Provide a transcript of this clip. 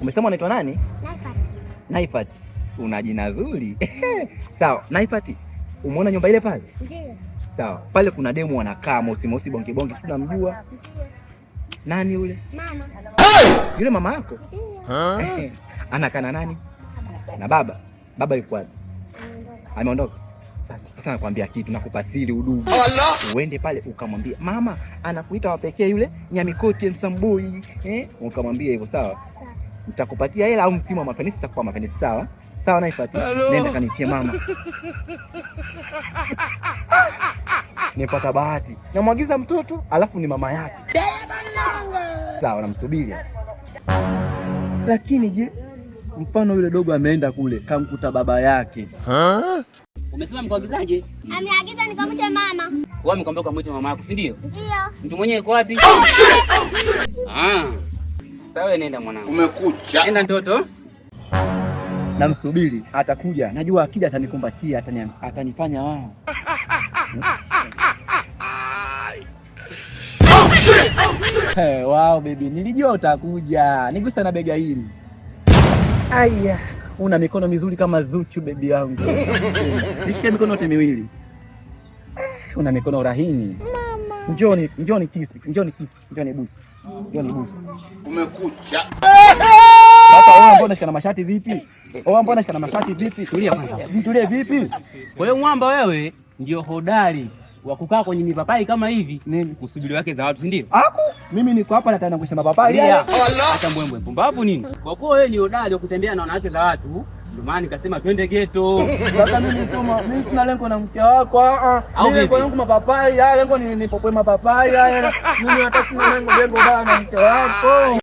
Umesema unaitwa nani? Naifat. Naifat. Una jina zuri. Sawa, Naifat. Umeona nyumba ile pale? Ndio. Sawa. Pale kuna demu wanakaa mosi bonge bonge, si unamjua? Ndio. Nani yule? Mama. Yule mama yako? Ndio. Anakana nani? Na baba. Baba yuko wapi? Ameondoka. Sasa nakwambia kitu, nakupa siri udugu. Uende pale ukamwambia mama anakuita wapekee yule Nyamikoti Nsamboi. Ukamwambia hivyo, sawa? Nitakupatia hela au msimu wa mapenzi, nitakupa mapenzi, sawa? Sawa Naifat. Nenda kanitie mama. Nipata bahati. Namwagiza mtoto, alafu ni mama yake. Sawa, namsubiri. Lakini je, mfano yule dogo ameenda kule kamkuta baba yake. Umesema mkuagizaje? Ameagiza nikamwite mama. Wewe umekwambia ukamwite mama yako, si ndio? Ndio. Mtu mwenyewe yuko wapi? Sawa, nenda mwanangu. Umekucha. Nenda mtoto. Namsubiri, atakuja. Najua akija atanikumbatia, atanifanya wao. Wow baby, nilijua utakuja. Nigusa na bega hili. Aya, una mikono mizuri kama Zuchu baby yangu. Nishike mikono yote miwili. Una mikono rahini. Mama. Njoni kisi, njoni busu. Njoni busu. Umekucha. Sasa wewe mbona shikana mashati vipi? Tulia kwanza. Mtulie vipi? Kwa hiyo mwamba wewe ndio hodari wa kukaa kwenye mipapai kama hivi, nini kusubiri wake za watu, si ndio? Mimi niko hapa nataka kusema mapapai. Hata mbwembwe mpumbavu nini? Kwa kuwa wewe ni hodari wa kutembea na wanawake za watu, ndio maana nikasema twende ghetto. Sasa mimi sina lengo na mke wako. Mimi lengo langu mapapai, lengo ni nipopoe mapapai. Mimi hata sina lengo na mke wako.